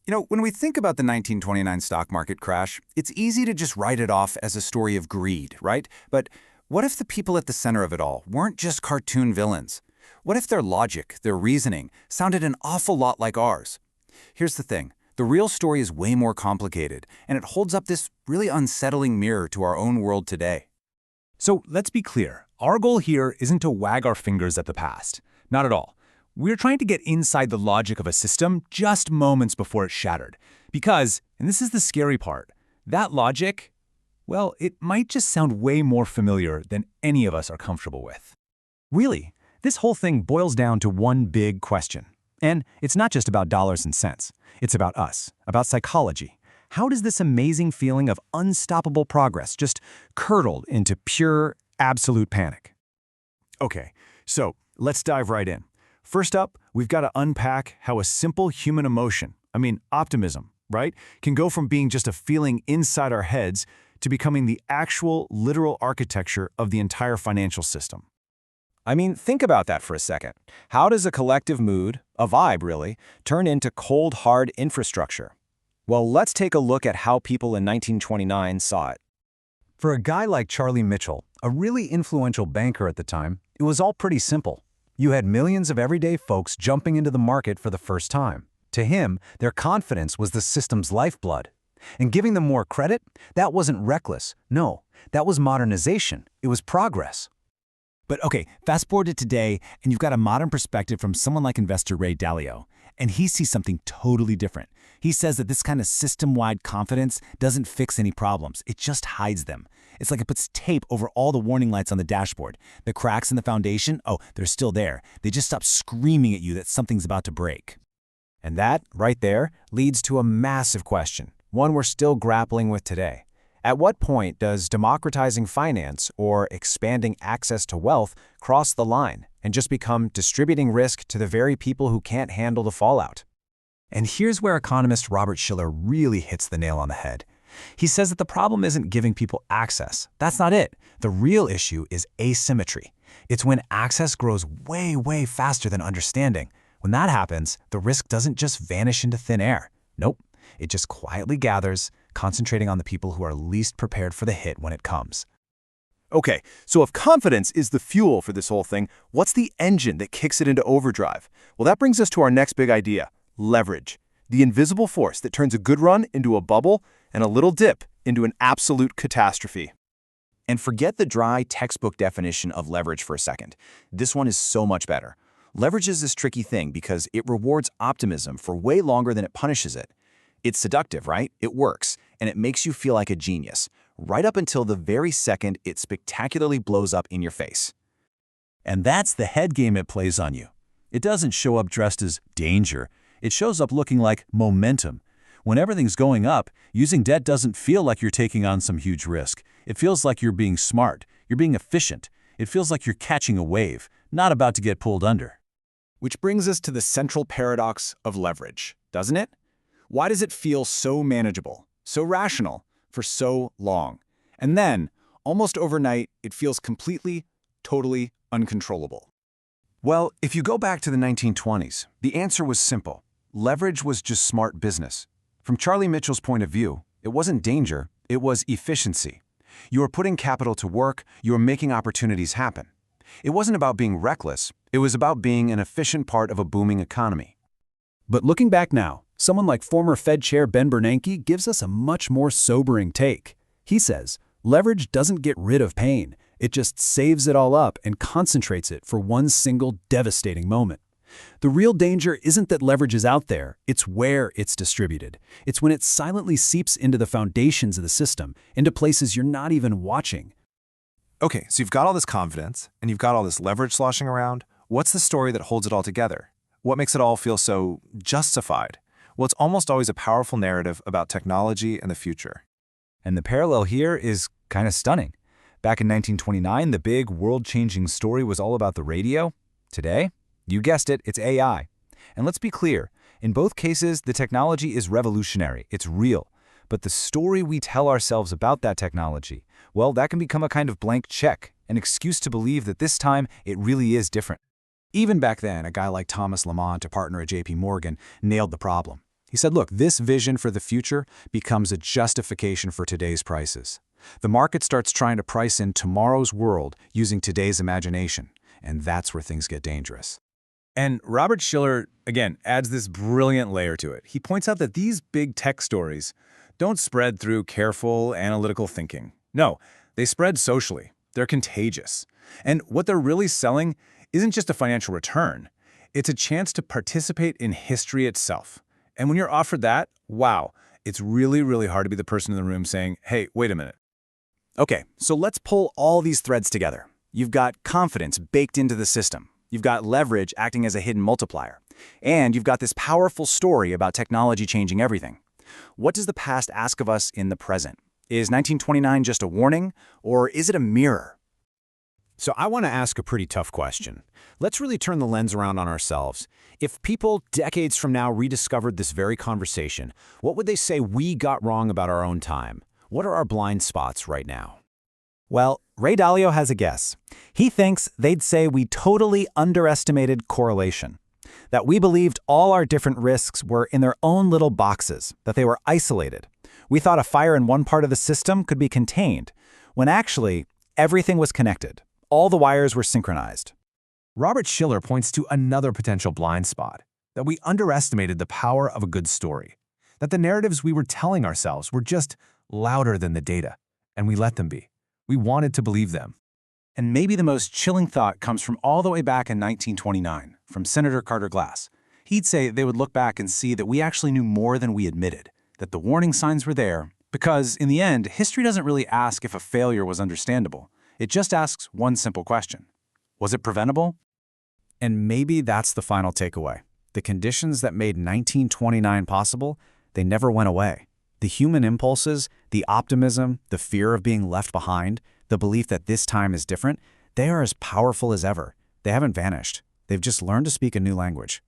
When we think about the 1929 stock market crash, it's easy to just write it off as a story of greed, right? But what if the people at the center of it all weren't just cartoon villains? What if their logic, their reasoning, sounded an awful lot like ours? Here's the thing. The real story is way more complicated, and it holds up this really unsettling mirror to our own world today. So let's be clear. Our goal here isn't to wag our fingers at the past. Not at all. We're trying to get inside the logic of a system just moments before it shattered. Because, and this is the scary part, that logic, well, it might just sound way more familiar than any of us are comfortable with. Really, this whole thing boils down to one big question. And it's not just about dollars and cents. It's about us, about psychology. How does this amazing feeling of unstoppable progress just curdle into pure, absolute panic? Okay, so let's dive right in. First up, we've got to unpack how a simple human emotion, optimism, right, can go from being just a feeling inside our heads to becoming the actual, literal architecture of the entire financial system. Think about that for a second. How does a collective mood, a vibe really, turn into cold, hard infrastructure? Well, let's take a look at how people in 1929 saw it. For a guy like Charlie Mitchell, a really influential banker at the time, it was all pretty simple. You had millions of everyday folks jumping into the market for the first time. To him, their confidence was the system's lifeblood. And giving them more credit, that wasn't reckless. No, that was modernization. It was progress. But okay, fast forward to today, and you've got a modern perspective from someone like investor Ray Dalio. And he sees something totally different. He says that this kind of system-wide confidence doesn't fix any problems. It just hides them. It's like it puts tape over all the warning lights on the dashboard. The cracks in the foundation, they're still there. They just stop screaming at you that something's about to break. And that, right there, leads to a massive question, one we're still grappling with today. At what point does democratizing finance or expanding access to wealth cross the line and just become distributing risk to the very people who can't handle the fallout? And here's where economist Robert Shiller really hits the nail on the head. He says that the problem isn't giving people access. That's not it. The real issue is asymmetry. It's when access grows way, way faster than understanding. When that happens, the risk doesn't just vanish into thin air. Nope. It just quietly gathers, concentrating on the people who are least prepared for the hit when it comes. Okay, so if confidence is the fuel for this whole thing, what's the engine that kicks it into overdrive? Well, that brings us to our next big idea, leverage. The invisible force that turns a good run into a bubble and a little dip into an absolute catastrophe. And forget the dry textbook definition of leverage for a second. This one is so much better. Leverage is this tricky thing because it rewards optimism for way longer than it punishes it. It's seductive, right? It works, and it makes you feel like a genius, right up until the very second it spectacularly blows up in your face. And that's the head game it plays on you. It doesn't show up dressed as danger. It shows up looking like momentum. When everything's going up, using debt doesn't feel like you're taking on some huge risk. It feels like you're being smart. You're being efficient. It feels like you're catching a wave, not about to get pulled under. Which brings us to the central paradox of leverage, doesn't it? Why does it feel so manageable, so rational, for so long? And then, almost overnight, it feels completely, totally uncontrollable. Well, if you go back to the 1920s, the answer was simple. Leverage was just smart business. From Charlie Mitchell's point of view, it wasn't danger, it was efficiency. You were putting capital to work, you were making opportunities happen. It wasn't about being reckless, it was about being an efficient part of a booming economy. But looking back now, someone like former Fed Chair Ben Bernanke gives us a much more sobering take. He says, leverage doesn't get rid of pain. It just saves it all up and concentrates it for one single devastating moment. The real danger isn't that leverage is out there, it's where it's distributed. It's when it silently seeps into the foundations of the system, into places you're not even watching. Okay, so you've got all this confidence, and you've got all this leverage sloshing around. What's the story that holds it all together? What makes it all feel so justified? Well, it's almost always a powerful narrative about technology and the future. And the parallel here is kind of stunning. Back in 1929, the big world-changing story was all about the radio. Today, you guessed it, it's AI. And let's be clear, in both cases, the technology is revolutionary, it's real. But the story we tell ourselves about that technology, well, that can become a kind of blank check, an excuse to believe that this time it really is different. Even back then, a guy like Thomas Lamont, a partner at JP Morgan, nailed the problem. He said, look, this vision for the future becomes a justification for today's prices. The market starts trying to price in tomorrow's world using today's imagination, and that's where things get dangerous. And Robert Shiller, again, adds this brilliant layer to it. He points out that these big tech stories don't spread through careful, analytical thinking. No, they spread socially. They're contagious. And what they're really selling isn't just a financial return. It's a chance to participate in history itself. And when you're offered that, wow, it's really, really hard to be the person in the room saying, hey, wait a minute. Okay, so let's pull all these threads together. You've got confidence baked into the system. You've got leverage acting as a hidden multiplier. And you've got this powerful story about technology changing everything. What does the past ask of us in the present? Is 1929 just a warning, or is it a mirror? So I want to ask a pretty tough question. Let's really turn the lens around on ourselves. If people decades from now rediscovered this very conversation, what would they say we got wrong about our own time? What are our blind spots right now? Well, Ray Dalio has a guess. He thinks they'd say we totally underestimated correlation, that we believed all our different risks were in their own little boxes, that they were isolated. We thought a fire in one part of the system could be contained, when actually everything was connected. All the wires were synchronized. Robert Shiller points to another potential blind spot, that we underestimated the power of a good story, that the narratives we were telling ourselves were just louder than the data, and we let them be. We wanted to believe them. And maybe the most chilling thought comes from all the way back in 1929, from Senator Carter Glass. He'd say they would look back and see that we actually knew more than we admitted, that the warning signs were there, because in the end, history doesn't really ask if a failure was understandable. It just asks one simple question. Was it preventable? And maybe that's the final takeaway. The conditions that made 1929 possible, they never went away. The human impulses, the optimism, the fear of being left behind, the belief that this time is different, they are as powerful as ever. They haven't vanished. They've just learned to speak a new language.